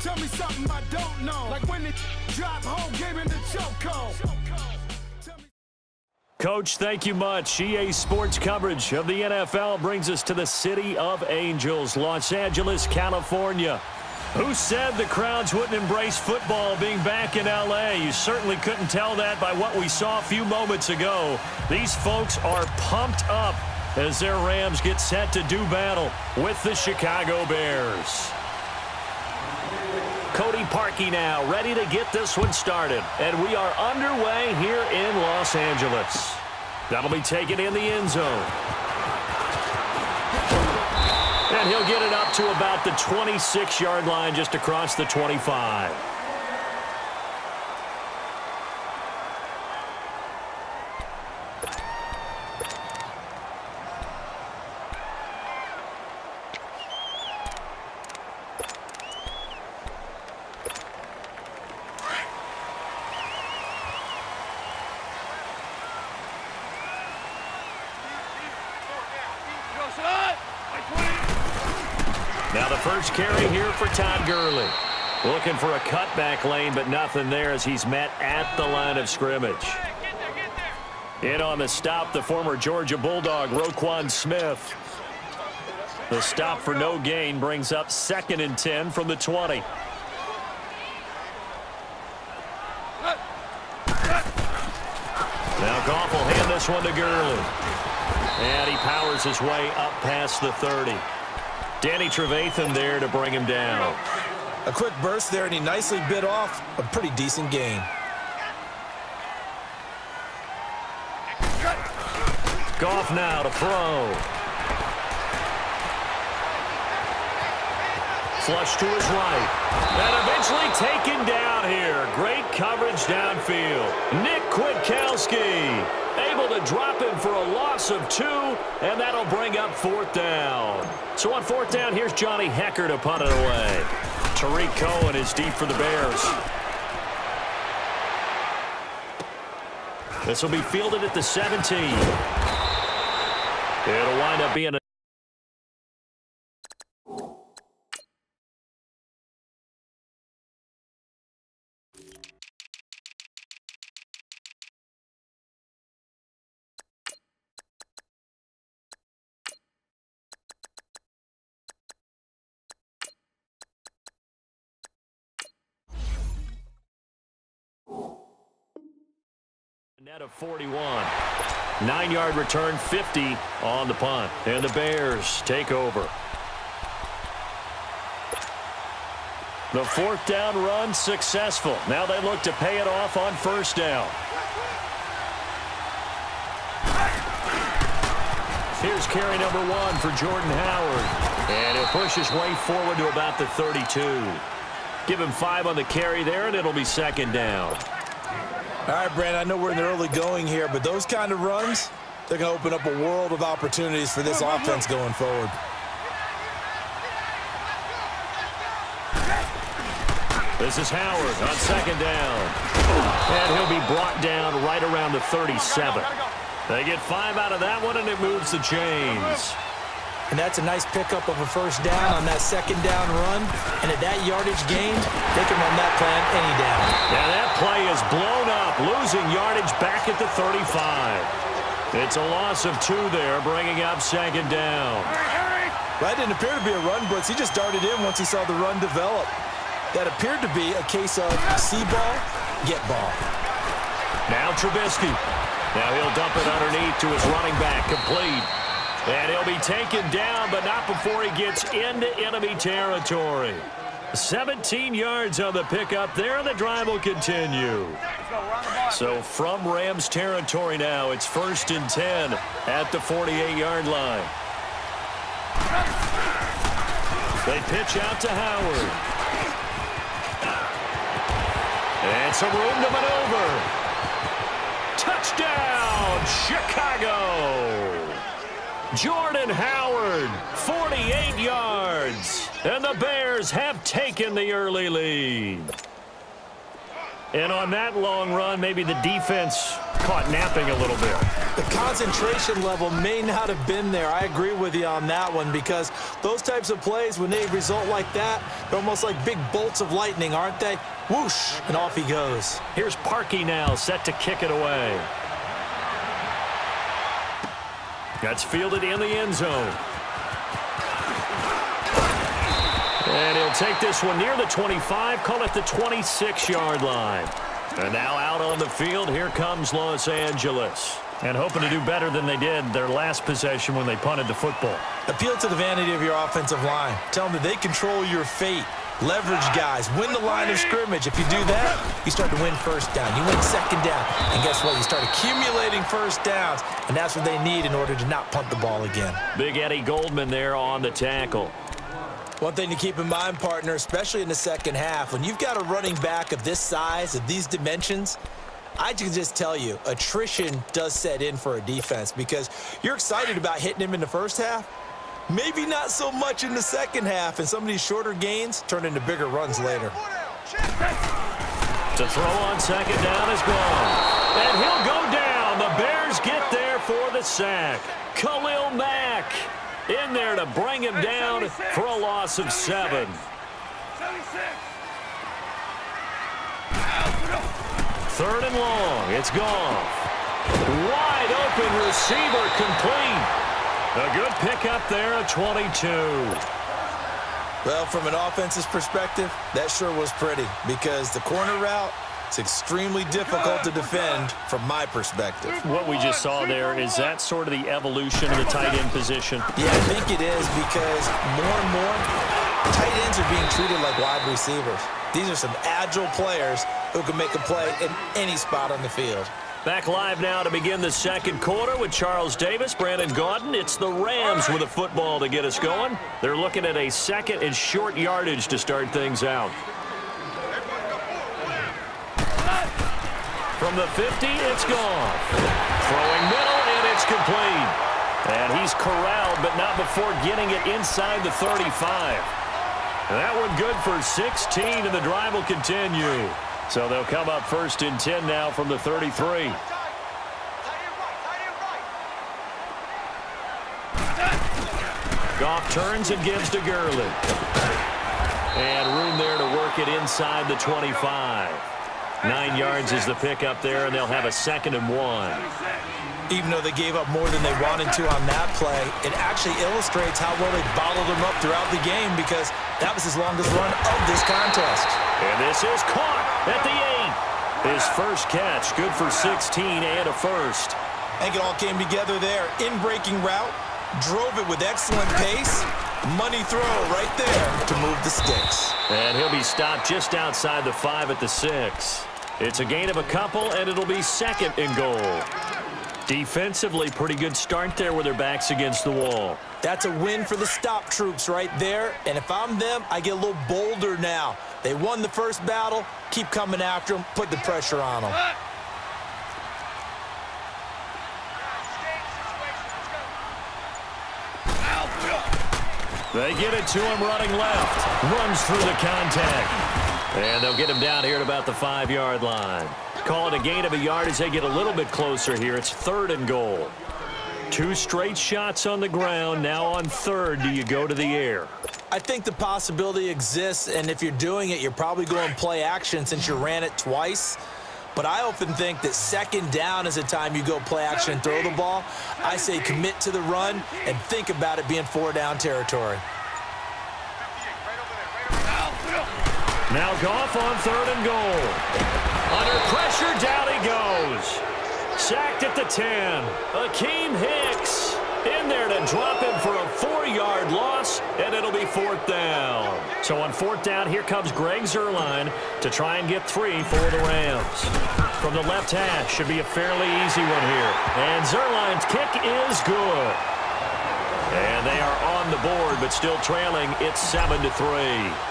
Tell me something I don't know. Like when it drop whole game in the chokehold. Coach, thank you much. EA Sports coverage of the NFL brings us to the City of Angels, Los Angeles, California. Who said the crowds wouldn't embrace football being back in L.A.? You certainly couldn't tell that by what we saw a few moments ago. These folks are pumped up as their Rams get set to do battle with the Chicago Bears. Cody Parkey now ready to get this one started. And we are underway here in Los Angeles. That'll be taken in the end zone. And he'll get it up to about the 26-yard line just across the 25. Now the first carry here for Todd Gurley. Looking for a cutback lane, but nothing there as he's met at the line of scrimmage. In on the stop, the former Georgia Bulldog, Roquan Smith. The stop for no gain brings up 2nd and 10 from the 20. Now Goff will hand this one to Gurley. And he powers his way up past the 30. Danny Trevathan there to bring him down. A quick burst there, and he nicely bit off a pretty decent gain. Goff now to throw. Flush to his right. And eventually taken down here. Great coverage downfield. Nick Kwiatkowski able to drop him for a loss of 2, and that'll bring up 4th down. So on 4th down, here's Johnny Hekker to punt it away. Tariq Cohen is deep for the Bears. This will be fielded at the 17. It'll wind up being a net of 41. 9-yard return, 50 on the punt. And the Bears take over. The 4th down run successful. Now they look to pay it off on 1st down. Here's carry number 1 for Jordan Howard. And he'll push his way forward to about the 32. Give him 5 on the carry there, and it'll be 2nd down. All right, Brandon, I know we're in the early going here, but those kind of runs, they're going to open up a world of opportunities for this offense going forward. This is Howard on 2nd down. And he'll be brought down right around the 37. They get 5 out of that one, and it moves the chains. And that's a nice pickup of a 1st down on that 2nd down run. And at that yardage gain, they can run that plan any down. Now that play is blown up, losing yardage back at the 35. It's a loss of 2 there, bringing up 2nd down. That didn't appear to be a run blitz. He just darted in once he saw the run develop. That appeared to be a case of see ball, get ball. Now Trubisky. Now he'll dump it underneath to his running back, complete. And he'll be taken down, but not before he gets into enemy territory. 17 yards on the pickup there, and the drive will continue. So from Rams territory now, it's 1st and 10 at the 48-yard line. They pitch out to Howard. And some room to maneuver. Touchdown, Chicago! Jordan Howard, 48 yards. And the Bears have taken the early lead. And on that long run, maybe the defense caught napping a little bit. The concentration level may not have been there. I agree with you on that one because those types of plays, when they result like that, they're almost like big bolts of lightning, aren't they? Whoosh, and off he goes. Here's Parkey now, set to kick it away. That's fielded in the end zone. And he'll take this one near the 25, call it the 26-yard line. And now out on the field, here comes Los Angeles. And hoping to do better than they did their last possession when they punted the football. Appeal to the vanity of your offensive line. Tell them that they control your fate. Leverage guys. Win the line of scrimmage. If you do that, you start to win first down. You win second down. And guess what? You start accumulating first downs. And that's what they need in order to not punt the ball again. Big Eddie Goldman there on the tackle. One thing to keep in mind, partner, especially in the second half, when you've got a running back of this size, of these dimensions, I can just tell you, attrition does set in for a defense because you're excited about hitting him in the first half. Maybe not so much in the second half, and some of these shorter gains turn into bigger runs later. To throw on second down is gone. And he'll go down. The Bears get there for the sack. Khalil Mack in there to bring him down for a loss of 7. Third and long. It's gone. Wide open receiver complete. A good pickup there at 22. Well, from an offense's perspective, that sure was pretty because the corner route is extremely difficult to defend from my perspective. What we just saw there, is that sort of the evolution of the tight end position? Yeah, I think it is because more and more tight ends are being treated like wide receivers. These are some agile players who can make a play in any spot on the field. Back live now to begin the second quarter with Charles Davis, Brandon Gaudin. It's the Rams with a football to get us going. They're looking at a second and short yardage to start things out. From the 50, it's gone. Throwing middle, and it's complete. And he's corralled, but not before getting it inside the 35. That one good for 16, and the drive will continue. So they'll come up first and 10 now from the 33. Goff turns and gives to Gurley. And room there to work it inside the 25. 9 yards is the pickup there, and they'll have a 2nd and 1. Even though they gave up more than they wanted to on that play, it actually illustrates how well they bottled them up throughout the game because that was his longest run of this contest. And this is caught at the 8. His first catch, good for 16 and a first. I think it all came together there. In-breaking route, drove it with excellent pace. Money throw right there to move the sticks. And he'll be stopped just outside the 5 at the 6. It's a gain of a couple, and it'll be 2nd and goal. Defensively, pretty good start there with their backs against the wall. That's a win for the stop troops right there. And if I'm them, I get a little bolder now. They won the first battle. Keep coming after them. Put the pressure on them. They get it to him running left. Runs through the contact. And they'll get him down here at about the 5-yard line. Call it a gain of a yard as they get a little bit closer here. It's 3rd and goal. 2 straight shots on the ground. Now on 3rd, do you go to the air? I think the possibility exists, and if you're doing it, you're probably going play action since you ran it twice. But I often think that 2nd down is the time you go play action and throw the ball. I say commit to the run and think about it being 4-down territory. Now Goff on 3rd and goal. Under pressure, down he goes. Sacked at the 10. Akeem Hicks in there to drop him for a 4-yard loss, and it'll be 4th down. So on 4th down, here comes Greg Zuerlein to try and get 3 for the Rams. From the left hash, should be a fairly easy one here. And Zuerlein's kick is good. And they are on the board, but still trailing. It's 7-3.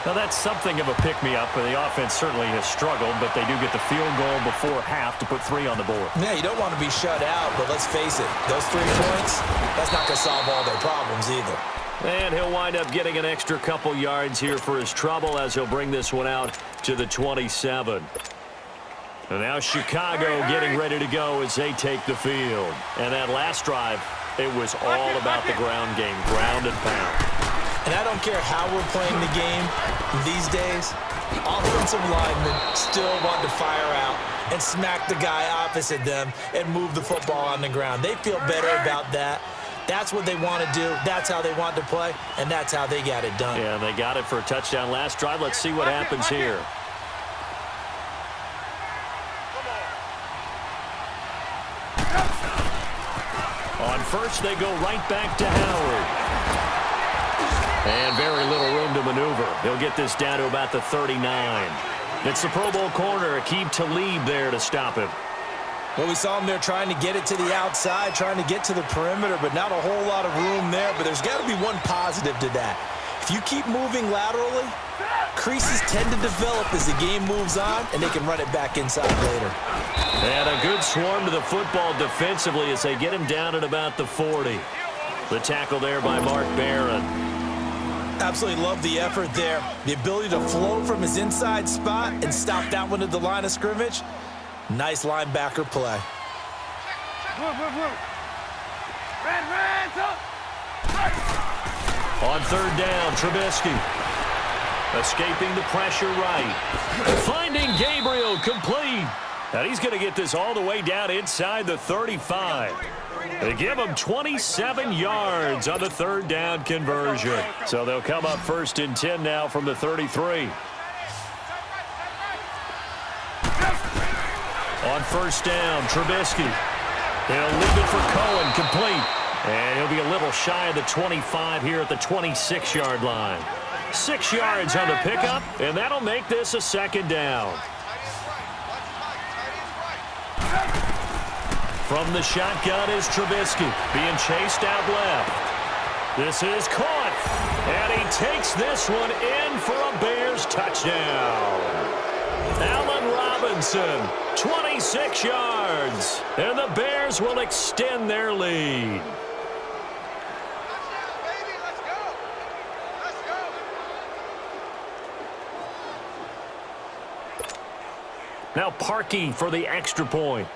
Now, that's something of a pick-me-up, and the offense certainly has struggled, but they do get the field goal before half to put 3 on the board. Yeah, you don't want to be shut out, but let's face it, those 3 points, that's not going to solve all their problems either. And he'll wind up getting an extra couple yards here for his trouble as he'll bring this one out to the 27. And now Chicago getting ready to go as they take the field. And that last drive, it was all about the ground game, ground and pound. And I don't care how we're playing the game these days, offensive linemen still want to fire out and smack the guy opposite them and move the football on the ground. They feel better about that. That's what they want to do. That's how they want to play, and that's how they got it done. Yeah, and they got it for a touchdown last drive. Let's see what happens here. On first, they go right back to Howard. And very little room to maneuver. He'll get this down to about the 39. It's the Pro Bowl corner, Aqib Talib there to stop him. Well, we saw him there trying to get it to the outside, trying to get to the perimeter, but not a whole lot of room there. But there's got to be one positive to that. If you keep moving laterally, creases tend to develop as the game moves on, and they can run it back inside later. And a good swarm to the football defensively as they get him down at about the 40. The tackle there by Mark Barron. Absolutely love the effort there. The ability to float from his inside spot and stop that one at the line of scrimmage. Nice linebacker play. On third down, Trubisky. Escaping the pressure right. Finding Gabriel complete. And he's going to get this all the way down inside the 35. They give him 27 yards on the third down conversion. So they'll come up first and 10 now from the 33. On first down, Trubisky. He'll leave it for Cohen, complete. And he'll be a little shy of the 25 here at the 26-yard line. 6 yards on the pickup, and that'll make this a second down. From the shotgun is Trubisky, being chased out left. This is caught, and he takes this one in for a Bears touchdown. Allen Robinson, 26 yards, and the Bears will extend their lead. Now Parkey for the extra point.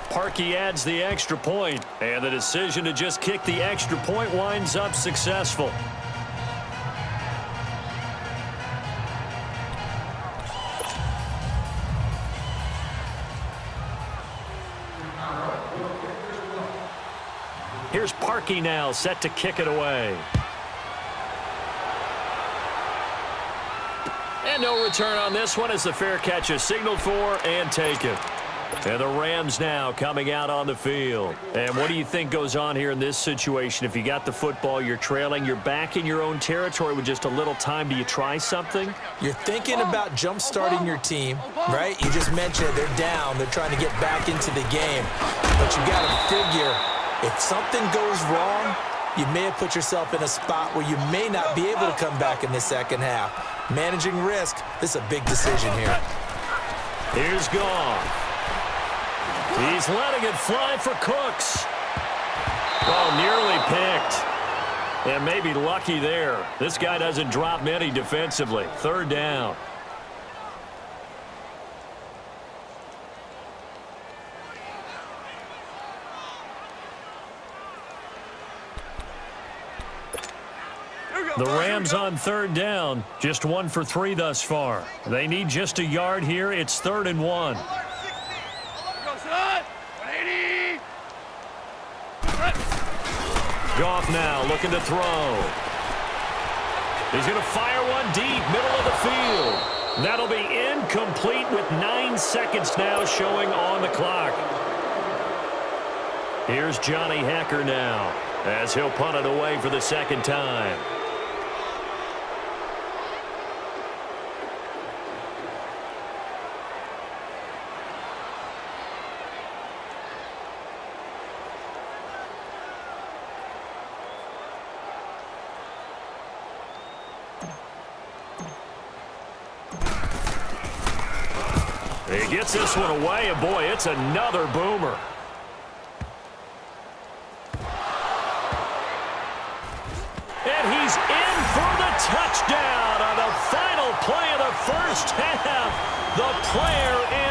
Parkey adds the extra point, and the decision to just kick the extra point winds up successful. Here's Parkey now, set to kick it away. And no return on this one as the fair catch is signaled for and taken. And the Rams now coming out on the field. And what do you think goes on here in this situation? If you got the football, you're trailing, you're back in your own territory with just a little time. Do you try something? You're thinking about jump-starting your team, right? You just mentioned it. They're down. They're trying to get back into the game. But you got to figure, if something goes wrong, you may have put yourself in a spot where you may not be able to come back in the second half. Managing risk, this is a big decision here. Here's Goff. He's letting it fly for Cooks. Oh, nearly picked. And maybe lucky there. This guy doesn't drop many defensively. Third down. The Rams on third down, just 1 for 3 thus far. They need just a yard here. It's 3rd and 1. Goff now looking to throw. He's going to fire one deep, middle of the field. That'll be incomplete with 9 seconds now showing on the clock. Here's Johnny Hekker now as he'll punt it away for the second time. He gets this one away, and boy, it's another boomer. And he's in for the touchdown on the final play first half. The player is